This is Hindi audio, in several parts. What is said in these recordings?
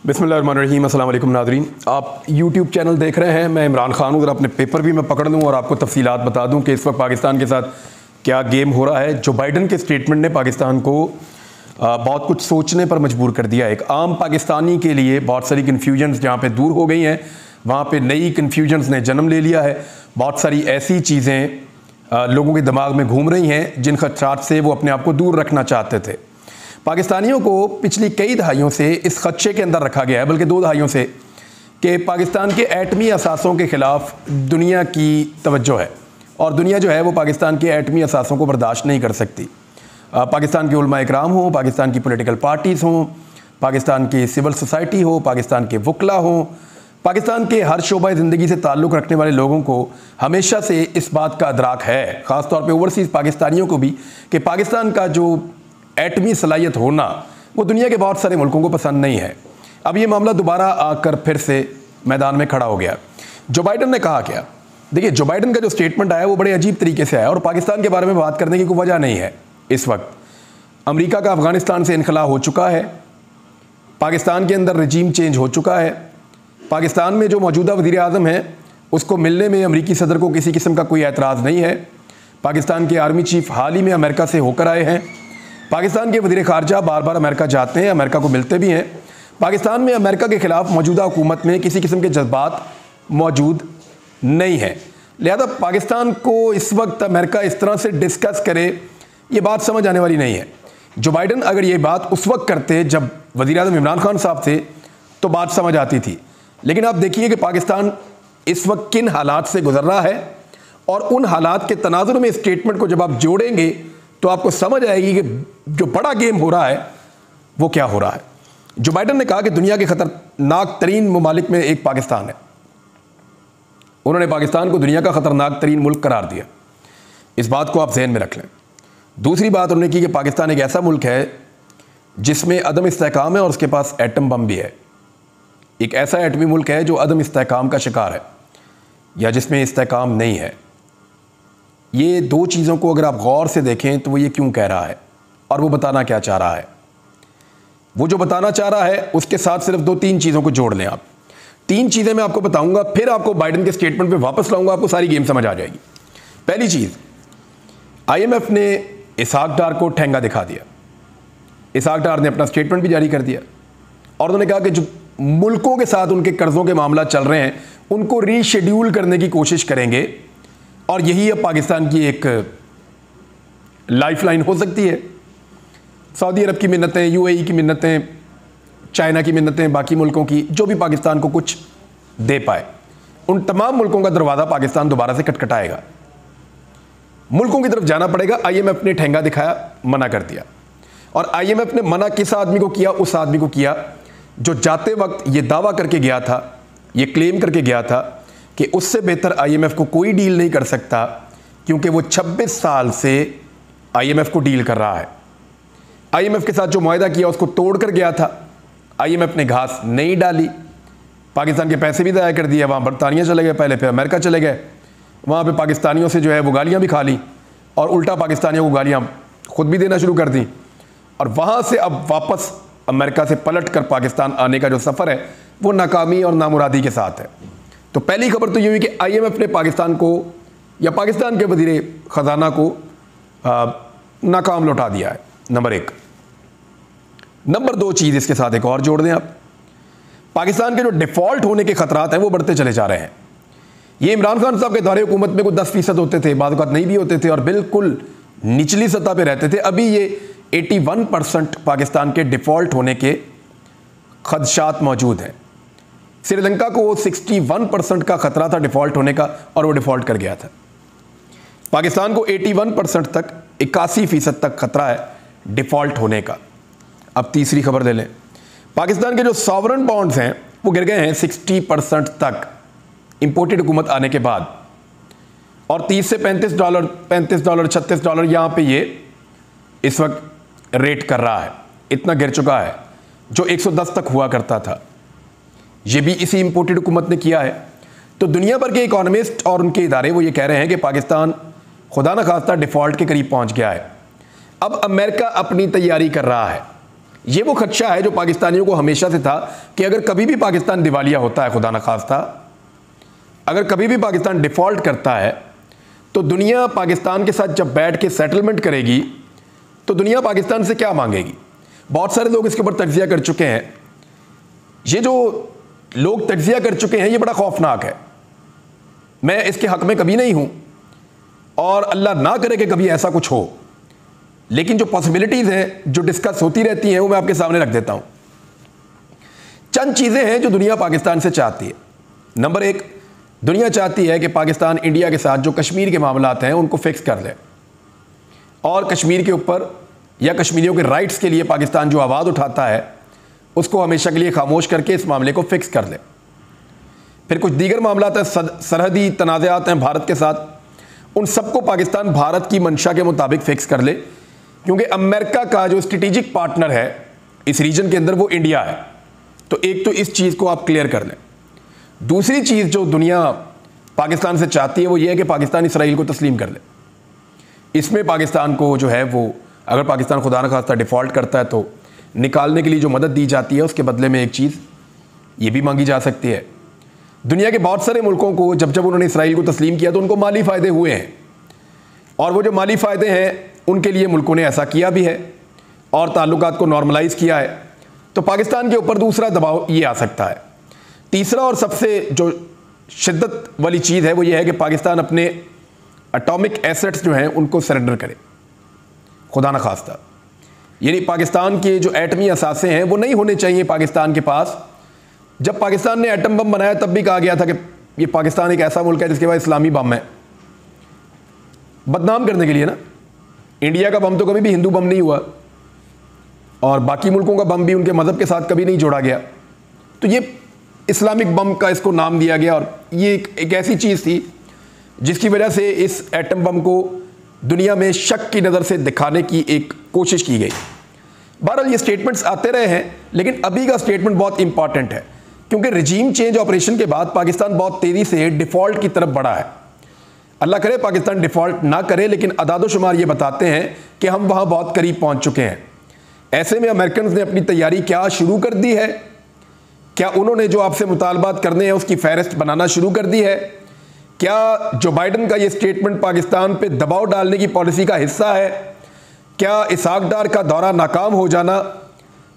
बिस्मिल्लाहिर्रहमानिर्रहीम। अस्सलाम वालेकुम नाज़रीन, आप यूट्यूब चैनल देख रहे हैं। मैं इमरान खान हूँ। अगर अपने पेपर भी मैं पकड़ लूँ और आपको तफसीलात बता दूँ कि इस वक्त पाकिस्तान के साथ क्या गेम हो रहा है। जो बाइडन के स्टेटमेंट ने पाकिस्तान को बहुत कुछ सोचने पर मजबूर कर दिया। एक आम पाकिस्तानी के लिए बहुत सारी कन्फ्यूजन्स जहाँ पे दूर हो गई हैं, वहाँ पे नई कन्फ्यूजन्स ने जन्म ले लिया है। बहुत सारी ऐसी चीज़ें लोगों के दिमाग में घूम रही हैं जिन खदशात से वो अपने आप को दूर रखना चाहते थे। पाकिस्तानियों को पिछली कई दहाइयों से इस खदशे के अंदर रखा गया है, बल्कि 2 दहाइयों से, कि पाकिस्तान के एटमी असासों के ख़िलाफ़ दुनिया की तवज्जो है और दुनिया जो है वो पाकिस्तान के एटमी असासों को बर्दाश्त नहीं कर सकती। पाकिस्तान के उलमा इकराम हों, पाकिस्तान की पॉलिटिकल पार्टीज़ हों, पाकिस्तान की सिविल सोसाइटी हो, पाकिस्तान के वकला हों, पाकिस्तान के हर शोबा ज़िंदगी से ताल्लुक़ रखने वाले लोगों को हमेशा से इस बात का अदराक है, ख़ास तौर पे ओवरसीज़ पाकिस्तानियों को भी, कि पाकिस्तान का जो एटमी सलाहियत होना वो दुनिया के बहुत सारे मुल्कों को पसंद नहीं है। अब ये मामला दोबारा आकर फिर से मैदान में खड़ा हो गया। जो बाइडन ने कहा क्या? देखिए, जो बाइडन का जो स्टेटमेंट आया वो बड़े अजीब तरीके से आया और पाकिस्तान के बारे में बात करने की कोई वजह नहीं है। इस वक्त अमेरिका का अफ़गानिस्तान से इनखला हो चुका है, पाकिस्तान के अंदर रजीम चेंज हो चुका है, पाकिस्तान में जो मौजूदा वज़ीर आज़म है उसको मिलने में अमरीकी सदर को किसी किस्म का कोई एतराज़ नहीं है। पाकिस्तान के आर्मी चीफ हाल ही में अमेरिका से होकर आए हैं। पाकिस्तान के वज़ीर ख़ारजा बार बार अमेरिका जाते हैं, अमेरिका को मिलते भी हैं। पाकिस्तान में अमेरिका के ख़िलाफ़ मौजूदा हुकूमत में किसी किस्म के जज्बात मौजूद नहीं हैं। लिहाजा पाकिस्तान को इस वक्त अमेरिका इस तरह से डिस्कस करे, ये बात समझ आने वाली नहीं है। जो बाइडन अगर ये बात उस वक्त करते जब वज़ीर आज़म इमरान खान साहब थे तो बात समझ आती थी। लेकिन आप देखिए कि पाकिस्तान इस वक्त किन हालात से गुजर रहा है और उन हालात के तनाजुर में स्टेटमेंट को जब आप जोड़ेंगे तो आपको समझ आएगी कि जो बड़ा गेम हो रहा है वो क्या हो रहा है। जो बाइडन ने कहा कि दुनिया के खतरनाक तरीन ममालिक में एक पाकिस्तान है, उन्होंने पाकिस्तान को दुनिया का खतरनाक तरीन मुल्क करार दिया। इस बात को आप ज़हन में रख लें। दूसरी बात उन्होंने की कि पाकिस्तान एक ऐसा मुल्क है जिसमें अदम इस्तेहकाम है और उसके पास एटम बम भी है। एक ऐसा एटमी मुल्क है जो अदम इस्तेहकाम का शिकार है या जिसमें इस्तेहकाम नहीं है। ये 2 चीज़ों को अगर आप गौर से देखें तो वो ये क्यों कह रहा है और वो बताना क्या चाह रहा है। वो जो बताना चाह रहा है उसके साथ सिर्फ 2-3 चीज़ों को जोड़ लें आप। 3 चीज़ें मैं आपको बताऊंगा, फिर आपको बाइडन के स्टेटमेंट पे वापस लाऊंगा, आपको सारी गेम समझ आ जाएगी। पहली चीज़, IMF ने इसहाक डार को ठेंगा दिखा दिया। इसहाक डार ने अपना स्टेटमेंट भी जारी कर दिया और उन्होंने कहा कि जो मुल्कों के साथ उनके कर्ज़ों के मामला चल रहे हैं उनको रीशेड्यूल करने की कोशिश करेंगे और यही अब पाकिस्तान की एक लाइफलाइन हो सकती है। सऊदी अरब की मिन्नतें, UAE की मिन्नतें, चाइना की मिन्नतें, बाकी मुल्कों की, जो भी पाकिस्तान को कुछ दे पाए, उन तमाम मुल्कों का दरवाज़ा पाकिस्तान दोबारा से खटखटाएगा। मुल्कों की तरफ जाना पड़ेगा। IMF ने ठेंगा दिखाया, मना कर दिया। और IMF ने मना किस आदमी को किया? उस आदमी को किया जो जाते वक्त ये दावा करके गया था, ये क्लेम करके गया था कि उससे बेहतर IMF को कोई डील नहीं कर सकता, क्योंकि वो 26 साल से IMF को डील कर रहा है। IMF के साथ जो मुआहदा किया उसको तोड़ कर गया था। IMF ने घास नहीं डाली, पाकिस्तान के पैसे भी ज़ाया कर दिए। वहाँ बरतानिया चले गए पहले, फिर अमेरिका चले गए। वहाँ पे पाकिस्तानियों से जो है वो गालियाँ भी खा ली और उल्टा पाकिस्तानियों को गालियाँ खुद भी देना शुरू कर दी। और वहाँ से अब वापस अमेरिका से पलट कर पाकिस्तान आने का जो सफ़र है वो नाकामी और नामुरादी के साथ है। तो पहली खबर तो ये हुई कि IMF ने पाकिस्तान को या पाकिस्तान के वज़ीर ख़जाना को नाकाम लौटा दिया है, नंबर 1। नंबर 2 चीज़ इसके साथ एक और जोड़ दें आप, पाकिस्तान के जो डिफ़ॉल्ट होने के ख़तरात हैं वो बढ़ते चले जा रहे हैं। ये इमरान खान साहब के दौरे हुकूमत में कोई 10% होते थे, बाद वक़्त नहीं भी होते थे और बिल्कुल निचली सतह पे रहते थे। अभी ये 81% पाकिस्तान के डिफ़ॉल्ट होने के खदशात मौजूद हैं। श्रीलंका को 61% का खतरा था डिफ़ॉल्ट होने का और वो डिफ़ॉल्ट कर गया था। पाकिस्तान को 81% तक, 81% तक खतरा है डिफ़ॉल्ट होने का। अब तीसरी खबर ले लें, पाकिस्तान के जो सॉवरन बॉन्ड्स हैं वो गिर गए हैं 60% तक इंपोर्टेड हुकूमत आने के बाद, और $30 से $35, $35, $36 यहाँ पे ये इस वक्त रेट कर रहा है। इतना गिर चुका है, जो 110 तक हुआ करता था। ये भी इसी इंपोर्टेड हुकूमत ने किया है। तो दुनिया भर के इकोनॉमिस्ट और उनके इदारे वो ये कह रहे हैं कि पाकिस्तान खुदा न खास्ता डिफ़ॉल्ट के करीब पहुंच गया है। अब अमेरिका अपनी तैयारी कर रहा है ये वो खदशा है जो पाकिस्तानियों को हमेशा से था कि अगर कभी भी पाकिस्तान दिवालिया होता है, खुदा न खास्ता, अगर कभी भी पाकिस्तान डिफ़ॉल्ट करता है, तो दुनिया पाकिस्तान के साथ जब बैठ के सेटलमेंट करेगी तो दुनिया पाकिस्तान से क्या मांगेगी। बहुत सारे लोग इसके ऊपर तज्जिया कर चुके हैं। ये जो लोग तज्जिया कर चुके हैं ये बड़ा खौफनाक है। मैं इसके हक़ में कभी नहीं हूँ और अल्लाह ना करे कि कभी ऐसा कुछ हो, लेकिन जो पॉसिबिलिटीज़ हैं जो डिस्कस होती रहती हैं वो मैं आपके सामने रख देता हूँ। चंद चीज़ें हैं जो दुनिया पाकिस्तान से चाहती है। नंबर एक, दुनिया चाहती है कि पाकिस्तान इंडिया के साथ जो कश्मीर के मामलात हैं उनको फिक्स कर ले और कश्मीर के ऊपर या कश्मीरियों के राइट्स के लिए पाकिस्तान जो आवाज़ उठाता है उसको हमेशा के लिए खामोश करके इस मामले को फिक्स कर ले। फिर कुछ दीगर मामलात हैं, सरहदी तनाज़ात हैं भारत के साथ, उन सबको पाकिस्तान भारत की मंशा के मुताबिक फिक्स कर ले, क्योंकि अमेरिका का जो स्ट्रेटेजिक पार्टनर है इस रीजन के अंदर वो इंडिया है। तो एक तो इस चीज़ को आप क्लियर कर लें। दूसरी चीज़ जो दुनिया पाकिस्तान से चाहती है वो ये है कि पाकिस्तान इसराइल को तस्लीम कर ले। इसमें पाकिस्तान को जो है वो, अगर पाकिस्तान खुदा न खास्ता डिफ़ॉल्ट करता है तो निकालने के लिए जो मदद दी जाती है उसके बदले में एक चीज़ ये भी मांगी जा सकती है। दुनिया के बहुत सारे मुल्कों को जब जब उन्होंने इसराइल को तस्लीम किया तो उनको माली फ़ायदे हुए हैं, और वो जो माली फ़ायदे हैं उनके लिए मुल्कों ने ऐसा किया भी है और ताल्लुकात को नॉर्मलाइज़ किया है। तो पाकिस्तान के ऊपर दूसरा दबाव ये आ सकता है। तीसरा और सबसे जो शिद्दत वाली चीज़ है वो ये है कि पाकिस्तान अपने एटॉमिक एसेट्स जो हैं उनको सरेंडर करे, खुदा न खास्ता। यानी पाकिस्तान के जो एटमी असासे हैं वो नहीं होने चाहिए पाकिस्तान के पास। जब पाकिस्तान ने एटम बम बनाया तब भी कहा गया था कि ये पाकिस्तान एक ऐसा मुल्क है जिसके पास इस्लामी बम है, बदनाम करने के लिए ना। इंडिया का बम तो कभी भी हिंदू बम नहीं हुआ और बाकी मुल्कों का बम भी उनके मज़हब के साथ कभी नहीं जोड़ा गया। तो ये इस्लामिक बम का इसको नाम दिया गया और ये एक ऐसी चीज़ थी जिसकी वजह से इस एटम बम को दुनिया में शक की नज़र से दिखाने की एक कोशिश की गई। बहरहाल ये स्टेटमेंट्स आते रहे हैं, लेकिन अभी का स्टेटमेंट बहुत इंपॉर्टेंट है क्योंकि रजीम चेंज ऑपरेशन के बाद पाकिस्तान बहुत तेज़ी से डिफ़ॉल्ट की तरफ बढ़ा है। अल्लाह करे पाकिस्तान डिफ़ॉल्ट ना करे, लेकिन अदाद-ओ-शुमार ये बताते हैं कि हम वहाँ बहुत करीब पहुँच चुके हैं। ऐसे में अमेरिकन ने अपनी तैयारी क्या शुरू कर दी है? क्या उन्होंने जो आपसे मुतालबात करने हैं उसकी फहरिस्त बनाना शुरू कर दी है? क्या जो बाइडन का ये स्टेटमेंट पाकिस्तान पे दबाव डालने की पॉलिसी का हिस्सा है? क्या इसहाक डार का दौरा नाकाम हो जाना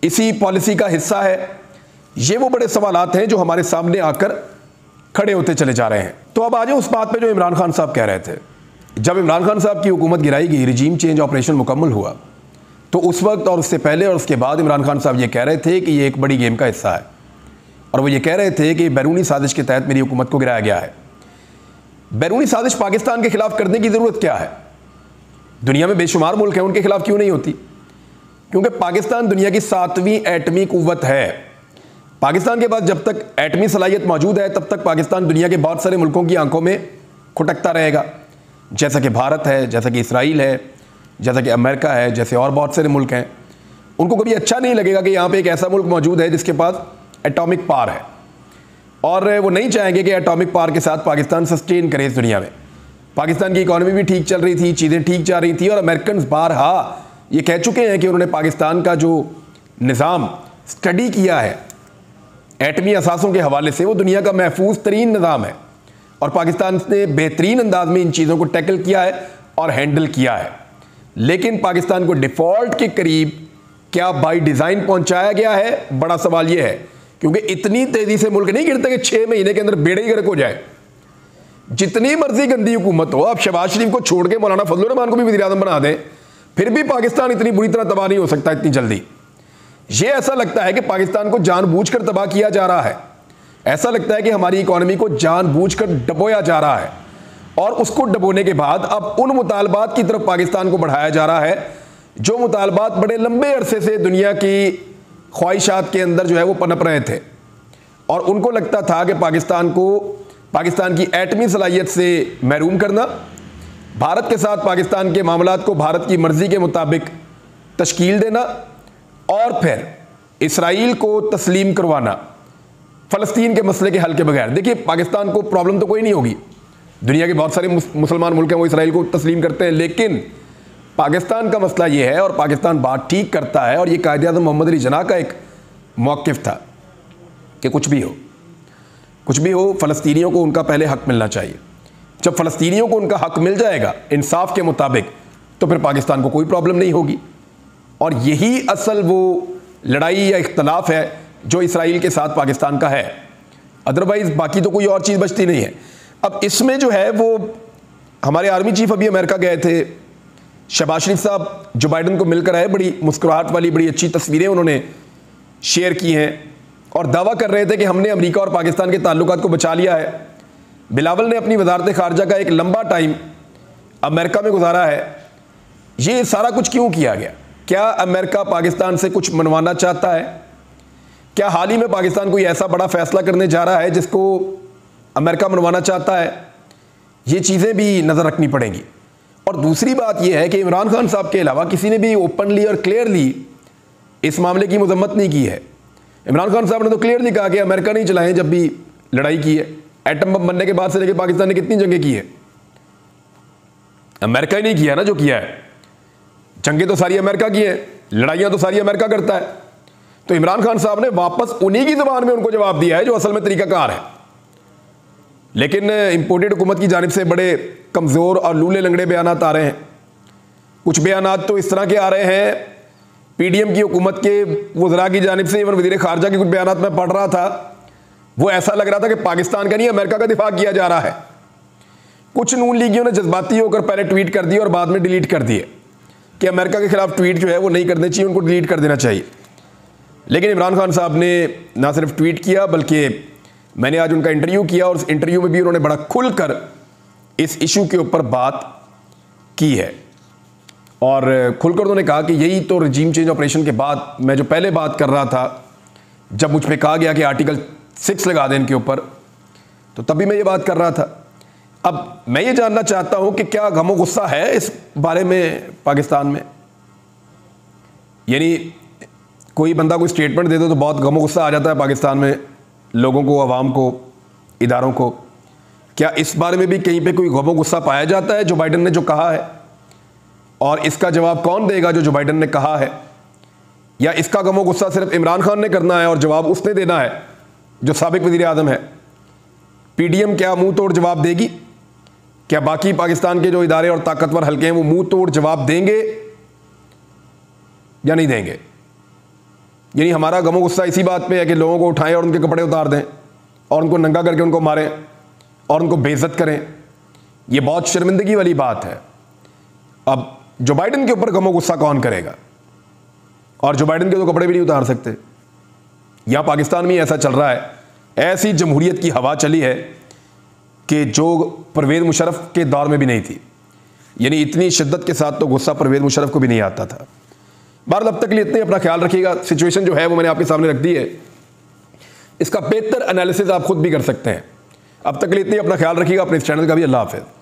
इसी पॉलिसी का हिस्सा है? ये वो बड़े सवालात हैं जो हमारे सामने आकर खड़े होते चले जा रहे हैं। तो अब आ जाओ उस बात पे जो इमरान खान साहब कह रहे थे। जब इमरान खान साहब की हुकूमत गिराई गई, रजीम चेंज ऑपरेशन मुकम्मल हुआ, तो उस वक्त और उससे पहले और उसके बाद इमरान खान साहब ये कह रहे थे कि ये एक बड़ी गेम का हिस्सा है, और वो ये कह रहे थे कि बैरूनी साजिश के तहत मेरी हुकूमत को गिराया गया है। बैरूनी साजिश पाकिस्तान के खिलाफ करने की ज़रूरत क्या है? दुनिया में बेशुमार मुल्क हैं, उनके खिलाफ क्यों नहीं होती? क्योंकि पाकिस्तान दुनिया की 7वीं एटमी कुव्वत है। पाकिस्तान के पास जब तक एटमी सलाहियत मौजूद है तब तक पाकिस्तान दुनिया के बहुत सारे मुल्कों की आंखों में खुटकता रहेगा, जैसा कि भारत है, जैसा कि इसराइल है, जैसा कि अमेरिका है, जैसे और बहुत सारे मुल्क हैं। उनको कभी अच्छा नहीं लगेगा कि यहाँ पे एक ऐसा मुल्क मौजूद है जिसके पास एटॉमिक पावर है, और वो नहीं चाहेंगे कि एटॉमिक पावर के साथ पाकिस्तान सस्टेन करे इस दुनिया में। पाकिस्तान की इकॉनमी भी ठीक चल रही थी, चीज़ें ठीक जा रही थी, और अमेरिकन बारहा ये कह चुके हैं कि उन्होंने पाकिस्तान का जो निज़ाम स्टडी किया है एटमी असासों के हवाले से, वो दुनिया का महफूज तरीन निज़ाम है, और पाकिस्तान ने बेहतरीन अंदाज में इन चीज़ों को टैकल किया है और हैंडल किया है। लेकिन पाकिस्तान को डिफ़ॉल्ट के करीब क्या बाई डिज़ाइन पहुंचाया गया है? बड़ा सवाल यह है, क्योंकि इतनी तेज़ी से मुल्क नहीं गिरते कि 6 महीने के अंदर बेड़े ही गर्क हो जाए। जितनी मर्जी गंदी हुकूमत हो, आप शहबाज शरीफ को छोड़ के मौलाना फजलुर रहमान को भी वज़ीर आज़म बना दें, फिर भी पाकिस्तान इतनी बुरी तरह तबाह नहीं हो सकता इतनी जल्दी। ये ऐसा लगता है कि पाकिस्तान को जानबूझकर तबाह किया जा रहा है। ऐसा लगता है कि हमारी इकॉनमी को जानबूझकर डबोया जा रहा है, और उसको डबोने के बाद अब उन मुतालबात की तरफ पाकिस्तान को बढ़ाया जा रहा है जो मुतालबात बड़े लंबे अरसे से दुनिया की ख्वाहिशात के अंदर जो है वो पनप रहे थे, और उनको लगता था कि पाकिस्तान को पाकिस्तान की एटमी सलाहियत से महरूम करना, भारत के साथ पाकिस्तान के मामलात को भारत की मर्ज़ी के मुताबिक तश्कील देना, और फिर इसराइल को तस्लीम करवाना फ़लस्तीन के मसले के हल के बगैर। देखिए, पाकिस्तान को प्रॉब्लम तो कोई नहीं होगी, दुनिया के बहुत सारे मुसलमान मुल्क हैं वो इसराइल को तस्लीम करते हैं, लेकिन पाकिस्तान का मसला ये है, और पाकिस्तान बात ठीक करता है, और ये कायद-ए-आज़म मोहम्मद अली जिन्ना का एक मौक़िफ़ था कि कुछ भी हो फ़लस्तीनियों को उनका पहले हक़ मिलना चाहिए। जब फ़लस्तीनियों को उनका हक़ मिल जाएगा इंसाफ के मुताबिक, तो फिर पाकिस्तान को कोई प्रॉब्लम नहीं होगी। और यही असल वो लड़ाई या इख्तलाफ है जो इसराइल के साथ पाकिस्तान का है। अदरवाइज़ बाकी तो कोई और चीज़ बचती नहीं है। अब इसमें जो है वो हमारे आर्मी चीफ अभी अमेरिका गए थे, शहबाज शरीफ साहब जो बाइडन को मिलकर आए, बड़ी मुस्कुराहट वाली बड़ी अच्छी तस्वीरें उन्होंने शेयर की हैं और दावा कर रहे थे कि हमने अमेरिका और पाकिस्तान के ताल्लुकात को बचा लिया है। बिलावल ने अपनी वजारत खारजा का एक लंबा टाइम अमेरिका में गुजारा है। ये सारा कुछ क्यों किया गया? क्या अमेरिका पाकिस्तान से कुछ मनवाना चाहता है? क्या हाल ही में पाकिस्तान कोई ऐसा बड़ा फैसला करने जा रहा है जिसको अमेरिका मनवाना चाहता है? ये चीज़ें भी नज़र रखनी पड़ेंगी। और दूसरी बात यह है कि इमरान खान साहब के अलावा किसी ने भी ओपनली और क्लियरली इस मामले की मजम्मत नहीं की है। इमरान खान साहब ने तो क्लियरली कहा कि अमेरिका नहीं चलाएं जब भी लड़ाई की है। एटम बम बनने के बाद से लेकर पाकिस्तान ने कितनी जंगें की है? अमेरिका ही नहीं किया ना जो किया है। जंगें तो सारी अमेरिका की है, लड़ाइयाँ तो सारी अमेरिका करता है। तो इमरान खान साहब ने वापस उन्हीं की ज़बान में उनको जवाब दिया है जो असल में तरीक़ाकार है। लेकिन इंपोर्टेड हुकूमत की जानिब से बड़े कमज़ोर और लूले लंगड़े बयानात आ रहे हैं। कुछ बयानात तो इस तरह के आ रहे हैं, पीडीएम की हुकूमत के वज़रा की जानिब से, इवन वज़ीर ख़ारजा के कुछ बयानात मैं पढ़ रहा था, वो ऐसा लग रहा था कि पाकिस्तान का नहीं अमेरिका का दिफा किया जा रहा है। कुछ नून लीगियों ने जज्बाती होकर पहले ट्वीट कर दिए और बाद में डिलीट कर दिए कि अमेरिका के खिलाफ ट्वीट जो है वो नहीं करने चाहिए, उनको डिलीट कर देना चाहिए। लेकिन इमरान खान साहब ने ना सिर्फ ट्वीट किया बल्कि मैंने आज उनका इंटरव्यू किया और उस इंटरव्यू में भी उन्होंने बड़ा खुलकर इस इशू के ऊपर बात की है। और खुलकर उन्होंने कहा कि यही तो रजीम चेंज ऑपरेशन के बाद मैं जो पहले बात कर रहा था, जब मुझ पर कहा गया कि आर्टिकल 6 लगा दें इनके ऊपर, तो तभी मैं ये बात कर रहा था। अब मैं ये जानना चाहता हूं कि क्या गमो गुस्सा है इस बारे में पाकिस्तान में? यानी कोई बंदा कोई स्टेटमेंट दे दो तो बहुत गमो गुस्सा आ जाता है पाकिस्तान में, लोगों को, अवाम को, इदारों को। क्या इस बारे में भी कहीं पे कोई गमो गुस्सा पाया जाता है जो बाइडन ने जो कहा है? और इसका जवाब कौन देगा जो बाइडन ने कहा है? या इसका गमो गुस्सा सिर्फ इमरान खान ने करना है और जवाब उसने देना है जो साबिक वज़ीर आज़म है? पीडीएम क्या मुंह तोड़ जवाब देगी? क्या बाकी पाकिस्तान के जो इदारे और ताकतवर हल्के हैं वो मुंह तोड़ जवाब देंगे या नहीं देंगे? यानी हमारा गमो गुस्सा इसी बात पे है कि लोगों को उठाएं और उनके कपड़े उतार दें और उनको नंगा करके उनको मारें और उनको बेइज्जत करें। ये बहुत शर्मिंदगी वाली बात है। अब जो बाइडन के ऊपर गमो गुस्सा कौन करेगा? और जो बाइडन के तो कपड़े भी नहीं उतार सकते। यहाँ पाकिस्तान में ऐसा चल रहा है, ऐसी जमहूरियत की हवा चली है कि जो परवेज़ मुशर्रफ के दौर में भी नहीं थी। यानी इतनी शिद्दत के साथ तो गुस्सा परवेज़ मुशर्रफ को भी नहीं आता था। बहरहाल अब तक के लिए इतने, अपना ख्याल रखिएगा। सिचुएशन जो है वो मैंने आपके सामने रख दी है, इसका बेहतर एनालिसिस आप खुद भी कर सकते हैं। अब तक के लिए इतने, अपना ख्याल रखिएगा। अपने इस चैनल का भी अल्लाह हाफ़िज़।